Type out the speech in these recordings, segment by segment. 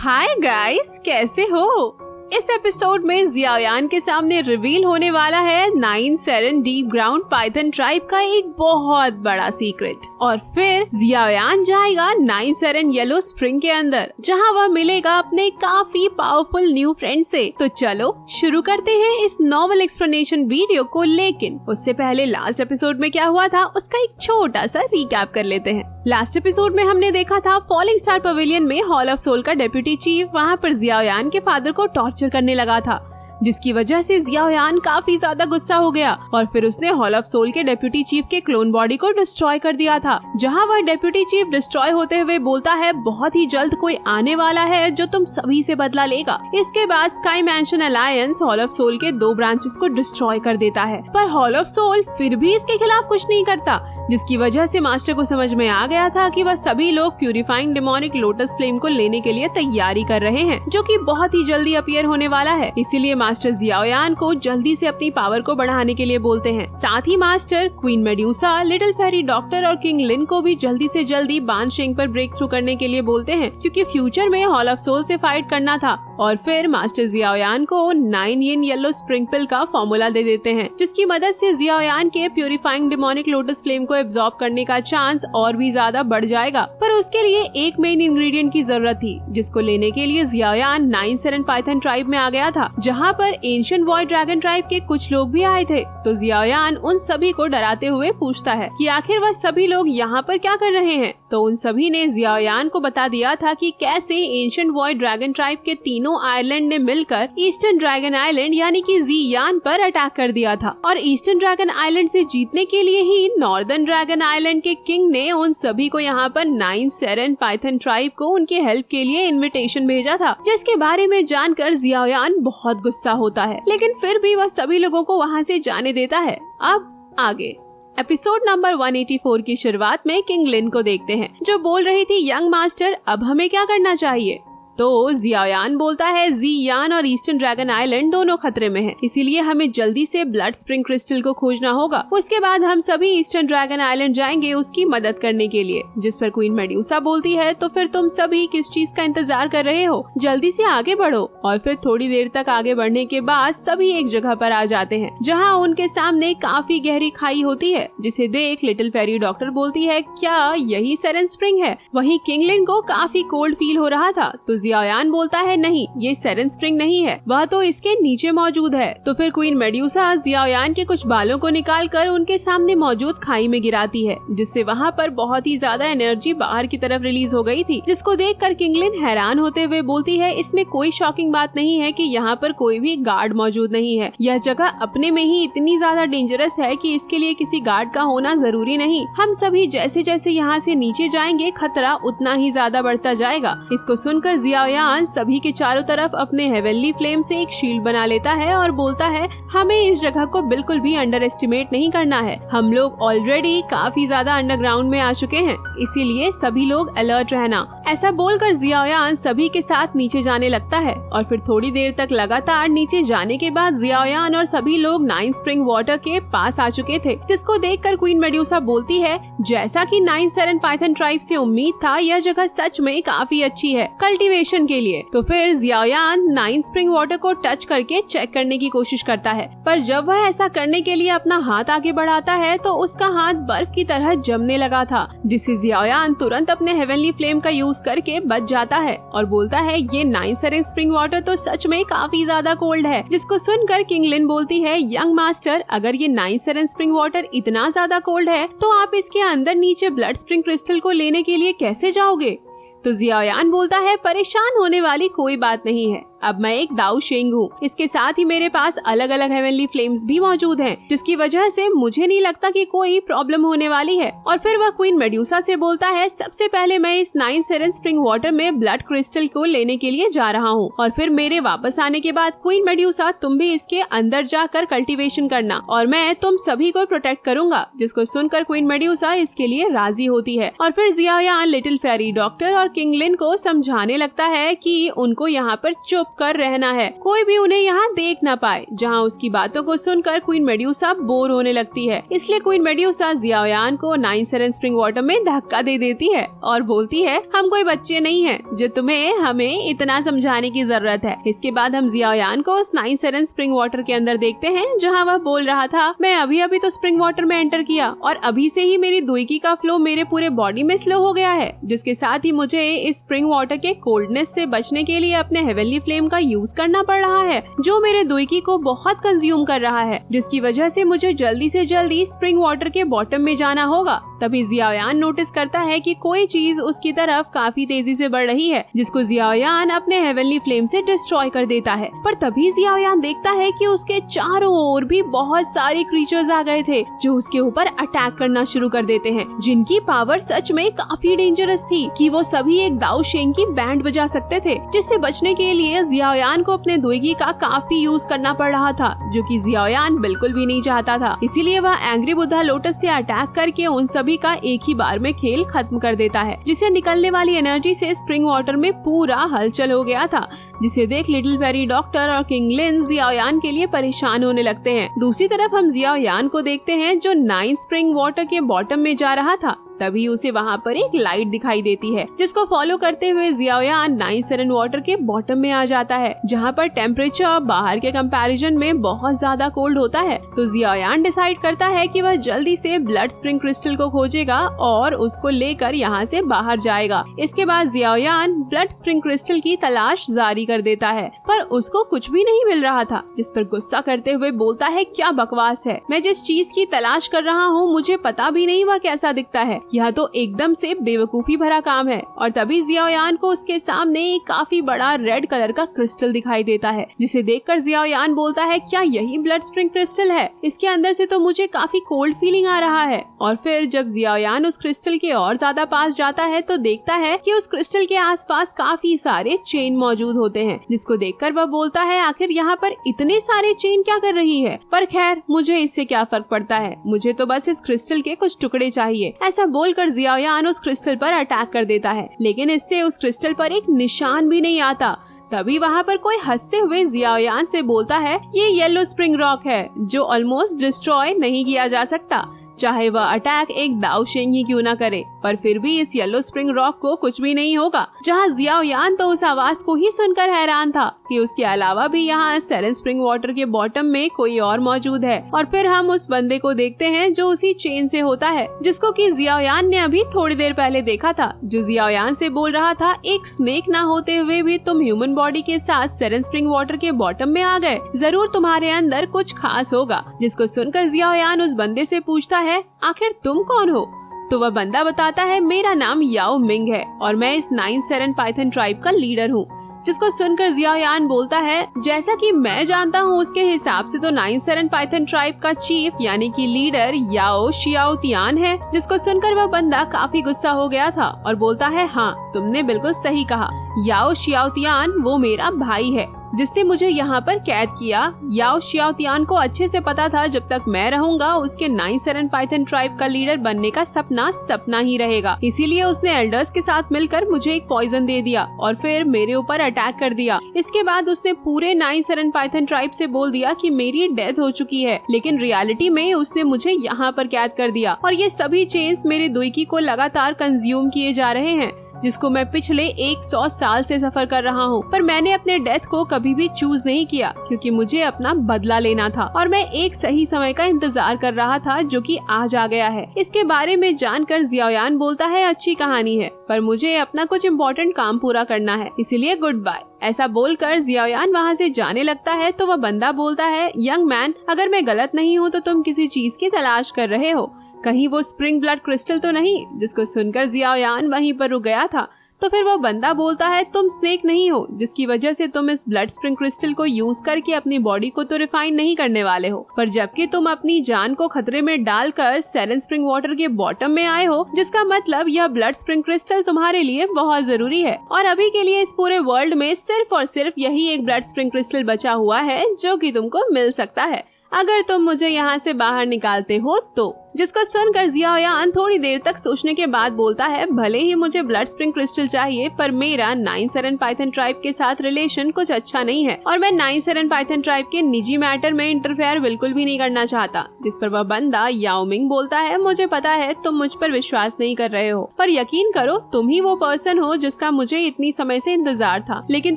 Hi guys, कैसे हो? इस एपिसोड में जियायान के सामने रिवील होने वाला है 9 सेरेन डीप ग्राउंड पाइथन ट्राइब का एक बहुत बड़ा सीक्रेट। और फिर जियायान जाएगा 9 सेरेन येलो स्प्रिंग के अंदर, जहां वह मिलेगा अपने काफी पावरफुल न्यू फ्रेंड से। तो चलो शुरू करते हैं इस नॉवल एक्सप्लेनेशन वीडियो को, लेकिन उससे पहले लास्ट एपिसोड में क्या हुआ था उसका एक छोटा सा रिकैप कर लेते हैं। लास्ट एपिसोड में हमने देखा था फॉलिंग स्टार पवेलियन में हॉल ऑफ सोल का डेप्यूटी चीफ वहां पर जियायान के फादर को टॉर्चर करने लगा था, जिसकी वजह से जियायान काफी ज्यादा गुस्सा हो गया और फिर उसने हॉल ऑफ सोल के डेप्यूटी चीफ के क्लोन बॉडी को डिस्ट्रॉय कर दिया था। जहां वह डेप्यूटी चीफ डिस्ट्रॉय होते हुए बोलता है बहुत ही जल्द कोई आने वाला है जो तुम सभी से बदला लेगा। इसके बाद sky mansion alliance hall of soul के 2 ब्रांचेस को डिस्ट्रॉय कर देता है, पर हॉल ऑफ सोल फिर भी इसके खिलाफ कुछ नहीं करता, जिसकी वजह से मास्टर को समझ में आ गया था कि वह सभी लोग प्यूरिफाइंग डेमोनिक लोटस फ्लेम को लेने के लिए तैयारी कर रहे हैं, जो कि बहुत ही जल्दी अपीयर होने वाला है। इसीलिए मास्टर जियायान को जल्दी से अपनी पावर को बढ़ाने के लिए बोलते हैं। साथ ही master queen medusa, little fairy doctor और किंग लिन को भी जल्दी से जल्दी बान शेंग पर ब्रेक थ्रू करने के लिए बोलते हैं, क्योंकि फ्यूचर में हॉल ऑफ सोल से फाइट करना था। और फिर मास्टर जियायान को 9 येन येलो स्प्रिंग पिल का फॉर्मूला दे देते हैं, जिसकी मदद से जियायान के प्यूरिफाइंग डेमोनिक लोटस फ्लेम को एब्जॉर्ब करने का चांस और भी ज्यादा बढ़ जाएगा। पर उसके लिए एक मेन इंग्रेडिएंट की जरूरत थी, जिसको लेने के लिए जियायान 9 सेरेन पाइथन ट्राइब में आ गया था, जहाँ पर एंशिएंट वॉइड ड्रैगन ट्राइब के कुछ लोग भी आए थे। तो जियायान उन सभी को डराते हुए पूछता है कि आखिर वह सभी लोग यहाँ पर क्या कर रहे हैं। तो उन सभी ने जियायान को बता दिया था कि कैसे एंशिएंट वॉइड ड्रैगन ट्राइब के तीनों आइलैंड ने मिलकर ईस्टर्न ड्रैगन आइलैंड यानी कि जियान पर अटैक कर दिया था, और ईस्टर्न ड्रैगन आइलैंड से जीतने के लिए ही नॉर्दर्न ड्रैगन आइलैंड के किंग ने उन सभी को यहाँ पर 9 सेरेन पाइथन ट्राइब को उनके हेल्प के लिए इन्विटेशन भेजा था, जिसके बारे में जानकर जियायान बहुत गुस्सा होता है, लेकिन फिर भी वह सभी लोगों को वहाँ से जाने देता है। अब आगे एपिसोड नंबर 184 की शुरुआत में किंग लिन को देखते हैं, जो बोल रही थी यंग मास्टर अब हमें क्या करना चाहिए। तो जियायान बोलता है जियान और ईस्टर्न ड्रैगन आइलैंड दोनों खतरे में हैं, इसीलिए हमें जल्दी से ब्लड स्प्रिंग क्रिस्टल को खोजना होगा। उसके बाद हम सभी ईस्टर्न ड्रैगन आइलैंड जाएंगे उसकी मदद करने के लिए। जिस पर क्वीन मेड्यूसा बोलती है तो फिर तुम सभी किस चीज का इंतजार कर रहे हो, जल्दी से आगे बढ़ो। और फिर थोड़ी देर तक आगे बढ़ने के बाद सभी एक जगह पर आ जाते हैं, जहाँ उनके सामने काफी गहरी खाई होती है, जिसे देख लिटिल फेरी डॉक्टर बोलती है क्या यही सेरेन स्प्रिंग है। वहीं किंग लिन को काफी कोल्ड फील हो रहा था, तो जियायान बोलता है नहीं, ये सेरेन स्प्रिंग नहीं है, वह तो इसके नीचे मौजूद है। तो फिर क्वीन मेड्यूसा जियायान के कुछ बालों को निकालकर उनके सामने मौजूद खाई में गिराती है, जिससे वहाँ पर बहुत ही ज्यादा एनर्जी बाहर की तरफ रिलीज हो गई थी, जिसको देखकर किंग लिन हैरान होते हुए बोलती है इसमें कोई शॉकिंग बात नहीं है कि यहाँ पर कोई भी गार्ड मौजूद नहीं है। यह जगह अपने में ही इतनी ज्यादा डेंजरस है कि इसके लिए किसी गार्ड का होना जरूरी नहीं। हम सभी जैसे जैसे यहाँ से नीचे जाएंगे खतरा उतना ही ज्यादा बढ़ता जाएगा। इसको सुनकर जियायान सभी के चारों तरफ अपने हेवनली फ्लेम से एक शील्ड बना लेता है और बोलता है हमें इस जगह को बिल्कुल भी अंडर एस्टिमेट नहीं करना है। हम लोग ऑलरेडी काफी ज्यादा अंडरग्राउंड में आ चुके हैं, इसीलिए सभी लोग अलर्ट रहना। ऐसा बोलकर जियायान सभी के साथ नीचे जाने लगता है, और फिर थोड़ी देर तक लगातार नीचे जाने के बाद जियायान और सभी लोग 9 स्प्रिंग वाटर के पास आ चुके थे, जिसको देखकर क्वीन मेड्यूसा बोलती है जैसा कि 9 सेरेन पाइथन ट्राइब से उम्मीद था, यह जगह सच में काफी अच्छी है कल्टीवेशन के लिए। तो फिर जियायान 9 स्प्रिंग वाटर को टच करके चेक करने की कोशिश करता है, पर जब वह ऐसा करने के लिए अपना हाथ आगे बढ़ाता है तो उसका हाथ बर्फ की तरह जमने लगा था, जिससे जियायान तुरंत अपने हेवनली फ्लेम का यूज करके बच जाता है और बोलता है ये 9 सेरेन स्प्रिंग वाटर तो सच में काफी ज्यादा कोल्ड है। जिसको सुनकर किंग लिन बोलती है यंग मास्टर अगर ये 9 सेरेन स्प्रिंग वाटर इतना ज्यादा कोल्ड है तो आप इसके अंदर नीचे ब्लड स्प्रिंग क्रिस्टल को लेने के लिए कैसे जाओगे। तो जियायान बोलता है परेशान होने वाली कोई बात नहीं है, अब मैं एक दाऊ शेंग हूँ, इसके साथ ही मेरे पास अलग अलग हेवनली फ्लेम्स भी मौजूद हैं, जिसकी वजह से मुझे नहीं लगता कि कोई प्रॉब्लम होने वाली है। और फिर वह क्वीन मेड्यूसा से बोलता है सबसे पहले मैं इस 9 सेरेन स्प्रिंग वाटर में ब्लड क्रिस्टल को लेने के लिए जा रहा हूँ, और फिर मेरे वापस आने के बाद क्वीन मेड्यूसा तुम भी इसके अंदर जाकर कल्टीवेशन करना और मैं तुम सभी को प्रोटेक्ट करूंगा। जिसको सुनकर क्वीन मेड्यूसा इसके लिए राजी होती है, और फिर जियायान लिटिल फेरी डॉक्टर और किंग लिन को समझाने लगता है कि उनको यहाँ पर चुप छुप कर रहना है, कोई भी उन्हें यहाँ देख न पाए। जहाँ उसकी बातों को सुनकर क्वीन मेड्यूसा बोर होने लगती है, इसलिए क्वीन मेड्यूसा जियाओयान को 9 सेरेन स्प्रिंग वाटर में धक्का दे देती है और बोलती है, हम कोई बच्चे नहीं हैं जो तुम्हें हमें इतना समझाने की जरूरत है। इसके बाद हम जियाओयान को उस 9 सेरेन स्प्रिंग वाटर के अंदर देखते हैं, जहाँ वह बोल रहा था, मैं अभी तो स्प्रिंग वाटर में एंटर किया और अभी से ही मेरी दुईकी का फ्लो मेरे पूरे बॉडी में स्लो हो गया है, जिसके साथ ही मुझे इस स्प्रिंग वाटर के कोल्डनेस से बचने के लिए अपने हेवनली फ्लेम का यूज करना पड़ रहा है, जो मेरे दुईकी को बहुत कंज्यूम कर रहा है, जिसकी वजह से मुझे जल्दी से जल्दी स्प्रिंग वाटर के बॉटम में जाना होगा। तभी जियाओयान नोटिस करता है कि कोई चीज उसकी तरफ काफी तेजी से बढ़ रही है, जिसको जियाओयान अपने हेवनली फ्लेम से डिस्ट्रॉय कर देता है। पर तभी जियाओयान देखता है कि उसके चारों ओर भी बहुत सारे क्रीचर्स आ गए थे, जो उसके ऊपर अटैक करना शुरू कर देते हैं, जिनकी पावर सच में काफी डेंजरस थी कि वो सभी एक दाओ शेंग की बैंड बजा सकते थे, जिससे बचने के लिए जियाओयान को अपने दुईगी का काफी यूज करना पड़ रहा था, जो कि जियाओयान बिल्कुल भी नहीं चाहता था। इसीलिए वह एंग्री बुद्धा लोटस से अटैक करके उन सभी का एक ही बार में खेल खत्म कर देता है, जिसे निकलने वाली एनर्जी से स्प्रिंग वाटर में पूरा हलचल हो गया था, जिसे देख लिटिल फेरी डॉक्टर और किंग लिन जियाओयान के लिए परेशान होने लगते हैं। दूसरी तरफ हम जियाओयान को देखते हैं, जो 9 स्प्रिंग वाटर के बॉटम में जा रहा था। तभी उसे वहाँ पर एक लाइट दिखाई देती है, जिसको फॉलो करते हुए जियाओयान 9 सेरेन वाटर के बॉटम में आ जाता है, जहाँ पर टेम्परेचर बाहर के कंपैरिजन में बहुत ज्यादा कोल्ड होता है। तो जियाओयान डिसाइड करता है कि वह जल्दी से ब्लड स्प्रिंग क्रिस्टल को खोजेगा और उसको लेकर यहाँ से बाहर जाएगा। इसके बाद जियाओयान ब्लड स्प्रिंग क्रिस्टल की तलाश जारी कर देता है, पर उसको कुछ भी नहीं मिल रहा था, जिस पर गुस्सा करते हुए बोलता है, क्या बकवास है, मैं जिस चीज की तलाश कर रहा हूँ मुझे पता भी नहीं वह कैसा दिखता है, यह तो एकदम से बेवकूफी भरा काम है। और तभी जियाओयान को उसके सामने एक काफी बड़ा रेड कलर का क्रिस्टल दिखाई देता है, जिसे देखकर जियाओयान बोलता है, क्या यही ब्लड स्प्रिंग क्रिस्टल है? इसके अंदर से तो मुझे काफी कोल्ड फीलिंग आ रहा है। और फिर जब जियाओयान उस क्रिस्टल के और ज्यादा पास जाता है तो देखता है कि उस क्रिस्टल के आसपास काफी सारे चेन मौजूद होते हैं, जिसको देखकर वह बोलता है, आखिर यहाँ पर इतने सारे चेन क्या कर रही है? पर खैर, मुझे इससे क्या फर्क पड़ता है, मुझे तो बस इस क्रिस्टल के कुछ टुकड़े चाहिए। ऐसा बोलकर जियाओयान उस क्रिस्टल पर अटैक कर देता है, लेकिन इससे उस क्रिस्टल पर एक निशान भी नहीं आता। तभी वहाँ पर कोई हंसते हुए जियाओयान से बोलता है, ये येलो स्प्रिंग रॉक है, जो ऑलमोस्ट डिस्ट्रॉय नहीं किया जा सकता, चाहे वह अटैक एक दाओ शेंग ही क्यों ना करे। पर फिर भी इस येलो स्प्रिंग रॉक को कुछ भी नहीं होगा। जहाँ जियाओयान तो उस आवाज को ही सुनकर हैरान था कि उसके अलावा भी यहाँ सेरेन स्प्रिंग वाटर के बॉटम में कोई और मौजूद है। और फिर हम उस बंदे को देखते हैं जो उसी चेन से होता है, जिसको कि जियाओयान ने अभी थोड़ी देर पहले देखा था, जो जियाओयान से बोल रहा था, एक स्नेक ना होते हुए भी तुम ह्यूमन बॉडी के साथ सेरेन स्प्रिंग वाटर के बॉटम में आ गए, जरूर तुम्हारे अंदर कुछ खास होगा। जिसको सुनकर जियाओयान उस बंदे से पूछता है, आखिर तुम कौन हो? तो वह बंदा बताता है, मेरा नाम याओ मिंग है और मैं इस 9 सेरेन पाइथन ट्राइब का लीडर हूँ। जिसको सुनकर जियाओयान बोलता है, जैसा कि मैं जानता हूँ उसके हिसाब से तो 9 सेरेन पाइथन ट्राइब का चीफ यानी कि लीडर याओ शियाओतियान है। जिसको सुनकर वह बंदा काफी गुस्सा हो गया था और बोलता है, हाँ तुमने बिल्कुल सही कहा, याओ शियाओतियान वो मेरा भाई है जिसने मुझे यहाँ पर कैद किया। याओ शियाओतियान को अच्छे से पता था जब तक मैं रहूंगा उसके 9 सेरेन पाइथन ट्राइब का लीडर बनने का सपना ही रहेगा, इसीलिए उसने एल्डर्स के साथ मिलकर मुझे एक पॉइजन दे दिया और फिर मेरे ऊपर अटैक कर दिया। इसके बाद उसने पूरे 9 सेरेन पाइथन ट्राइब से बोल दिया कि मेरी डेथ हो चुकी है, लेकिन रियलिटी में उसने मुझे यहाँ पर कैद कर दिया और ये सभी चेन्स मेरे दुईकी को लगातार कंज्यूम किए जा रहे हैं, जिसको मैं पिछले 100 साल से सफर कर रहा हूँ। पर मैंने अपने डेथ को कभी भी चूज नहीं किया, क्योंकि मुझे अपना बदला लेना था और मैं एक सही समय का इंतजार कर रहा था, जो कि आज आ गया है। इसके बारे में जानकर जियाओयान बोलता है, अच्छी कहानी है, पर मुझे अपना कुछ इम्पोर्टेंट काम पूरा करना है, इसीलिए गुड बाय। ऐसा बोलकर जियाओयान वहाँ से जाने लगता है तो वह बंदा बोलता है, यंग मैन, अगर मैं गलत नहीं हूँ तो तुम किसी चीज की तलाश कर रहे हो, कहीं वो स्प्रिंग ब्लड क्रिस्टल तो नहीं? जिसको सुनकर जियाओयान वहीं पर रुक गया था। तो फिर वो बंदा बोलता है, तुम स्नेक नहीं हो, जिसकी वजह से तुम इस ब्लड स्प्रिंग क्रिस्टल को यूज करके अपनी बॉडी को तो रिफाइन नहीं करने वाले हो, पर जबकि तुम अपनी जान को खतरे में डालकर सेरेन स्प्रिंग वाटर के बॉटम में आए हो, जिसका मतलब यह ब्लड स्प्रिंग क्रिस्टल तुम्हारे लिए बहुत जरूरी है और अभी के लिए इस पूरे वर्ल्ड में सिर्फ और सिर्फ यही एक ब्लड स्प्रिंग क्रिस्टल बचा हुआ है जो कि तुमको मिल सकता है, अगर तुम मुझे यहाँ से बाहर निकालते हो तो। जिसको सुनकर जियाओयान थोड़ी देर तक सोचने के बाद बोलता है, भले ही मुझे ब्लड स्प्रिंग क्रिस्टल चाहिए, पर मेरा 9 सेरेन पाइथन ट्राइब के साथ रिलेशन कुछ अच्छा नहीं है और मैं 9 सेरेन पाइथन ट्राइब के निजी मैटर में इंटरफेयर बिल्कुल भी नहीं करना चाहता। जिस पर वह बंदा याओ मिंग बोलता है, मुझे पता है तुम मुझ पर विश्वास नहीं कर रहे हो, पर यकीन करो तुम ही वो पर्सन हो जिसका मुझे इतनी समय से इंतजार था। लेकिन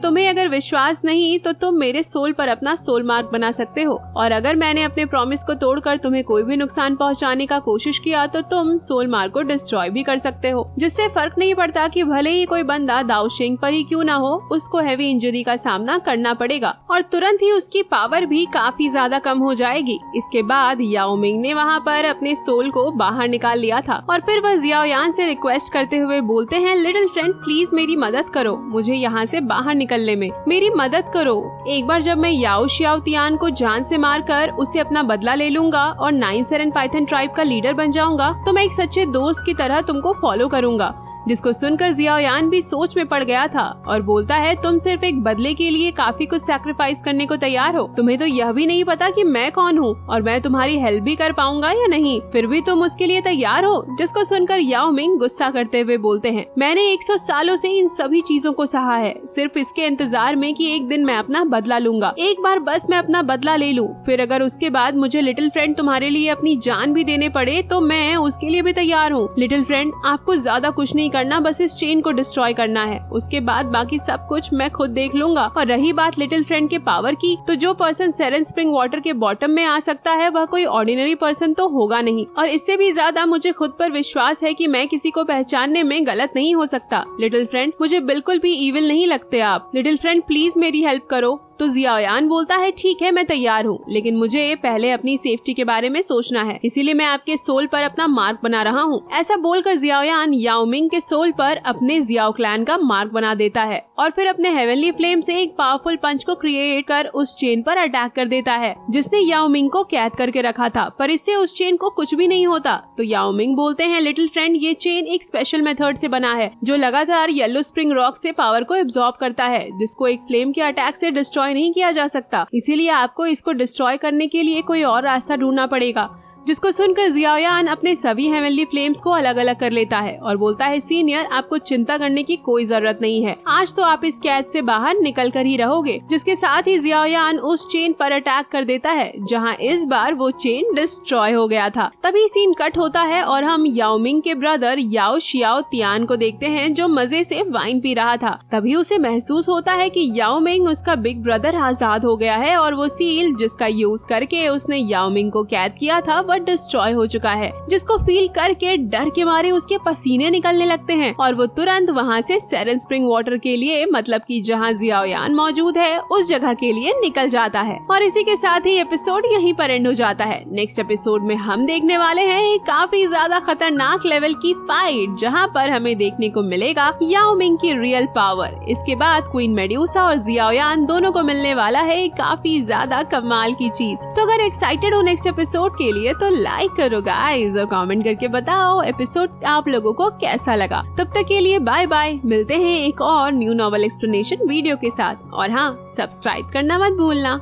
तुम्हें अगर विश्वास नहीं तो तुम मेरे सोल पर अपना सोल मार्क बना सकते हो, और अगर मैंने अपने प्रॉमिस को तोड़कर तुम्हें कोई भी नुकसान पहुंचाने का कोशिश किया तो तुम सोल मार्क को डिस्ट्रॉय भी कर सकते हो, जिससे फर्क नहीं पड़ता कि भले ही कोई बंदा दाओशिंग पर ही क्यों ना हो, उसको हैवी इंजरी का सामना करना पड़ेगा और तुरंत ही उसकी पावर भी काफी ज्यादा कम हो जाएगी। इसके बाद याओ मिंग ने वहाँ पर अपने सोल को बाहर निकाल लिया था और फिर वह जियाओयान से रिक्वेस्ट करते हुए बोलते हैं, लिटिल फ्रेंड प्लीज मेरी मदद करो, मुझे यहाँ से बाहर निकलने में मेरी मदद करो। एक बार जब मैं याओ शियाओ तियान को जान से मारकर उसे अपना बदला ले लूंगा और 9 सेरेन पाइथन ट्राइब का लीडर बन जाऊंगा तो मैं एक सच्चे दोस्त की तरह तुमको फॉलो करूंगा। जिसको सुनकर जियाओयान भी सोच में पड़ गया था और बोलता है, तुम सिर्फ एक बदले के लिए काफी कुछ सैक्रिफाइस करने को तैयार हो, तुम्हें तो यह भी नहीं पता कि मैं कौन हूँ और मैं तुम्हारी हेल्प भी कर पाऊंगा या नहीं, फिर भी तुम उसके लिए तैयार हो। जिसको सुनकर याओ मिंग गुस्सा करते हुए बोलते हैं, मैंने 100 सालों से इन सभी चीजों को सहा है, सिर्फ इसके इंतजार में कि एक दिन मैं अपना बदला लूंगा। एक बार बस मैं अपना बदला ले लूं, फिर अगर उसके बाद मुझे लिटिल फ्रेंड तुम्हारे लिए अपनी जान भी देने पड़े तो मैं उसके लिए भी तैयार हूँ। लिटिल फ्रेंड आपको ज्यादा कुछ नहीं करना, बस इस चेन को डिस्ट्रॉय करना है, उसके बाद बाकी सब कुछ मैं खुद देख लूंगा। और रही बात लिटिल फ्रेंड के पावर की, तो जो पर्सन सेरेन स्प्रिंग वाटर के बॉटम में आ सकता है वह कोई ऑर्डिनरी पर्सन तो होगा नहीं, और इससे भी ज्यादा मुझे खुद पर विश्वास है कि मैं किसी को पहचानने में गलत नहीं हो सकता। लिटिल फ्रेंड मुझे बिल्कुल भी इविल नहीं लगते आप, लिटिल फ्रेंड प्लीज मेरी हेल्प करो। तो जियाओयान बोलता है, ठीक है मैं तैयार हूँ, लेकिन मुझे पहले अपनी सेफ्टी के बारे में सोचना है, इसीलिए मैं आपके सोल पर अपना मार्क बना रहा हूँ। ऐसा बोलकर जियाओयान याओ मिंग के सोल पर अपने जियाओ क्लैन का मार्क बना देता है और फिर अपने हेवनली फ्लेम से एक पावरफुल पंच को क्रिएट कर उस चेन पर अटैक कर देता है जिसने याओ मिंग को कैद करके रखा था, पर इससे उस चेन को कुछ भी नहीं होता। तो याओ मिंग बोलते हैं, लिटिल फ्रेंड ये चेन एक स्पेशल मेथड से बना है जो लगातार येलो स्प्रिंग रॉक से पावर को एब्जॉर्ब करता है, जिसको एक फ्लेम के अटैक से डिस्ट्रॉय नहीं किया जा सकता, इसीलिए आपको इसको डिस्ट्रॉय करने के लिए कोई और रास्ता ढूंढना पड़ेगा। जिसको सुनकर जियाओयान अपने सभी हेवनली फ्लेम्स को अलग अलग कर लेता है और बोलता है, सीनियर आपको चिंता करने की कोई जरूरत नहीं है, आज तो आप इस कैद से बाहर निकल कर ही रहोगे। जिसके साथ ही जियाओयान उस चेन पर अटैक कर देता है जहां इस बार वो चेन डिस्ट्रॉय हो गया था। तभी सीन कट होता है और हम याओ मिंग के ब्रदर याओ शियाओ तियान को देखते हैं जो मजे से वाइन पी रहा था। तभी उसे महसूस होता है कि याओ मिंग उसका बिग ब्रदर आजाद हो गया है और वो सील जिसका यूज करके उसने याओ मिंग को कैद किया था डिस्ट्रॉय हो चुका है। जिसको फील करके डर के मारे उसके पसीने निकलने लगते हैं और वो तुरंत वहाँ से सेरेन स्प्रिंग वाटर के लिए, मतलब कि जहाँ जियाओयान मौजूद है उस जगह के लिए निकल जाता है। और इसी के साथ ही एपिसोड यहीं पर एंड हो जाता है। नेक्स्ट एपिसोड में हम देखने वाले हैं एक काफी ज्यादा खतरनाक लेवल की फाइट जहाँ पर हमें देखने को मिलेगा याओ मिंग की रियल पावर। इसके बाद क्वीन मेड्यूसा और जियाओयान दोनों को मिलने वाला है एक काफी ज्यादा कमाल की चीज। तो अगर एक्साइटेड हो नेक्स्ट एपिसोड के लिए तो लाइक करो गाइस और कमेंट करके बताओ एपिसोड आप लोगों को कैसा लगा। तब तक के लिए बाय बाय, मिलते हैं एक और न्यू नॉवल एक्सप्लेनेशन वीडियो के साथ। और हाँ, सब्सक्राइब करना मत भूलना।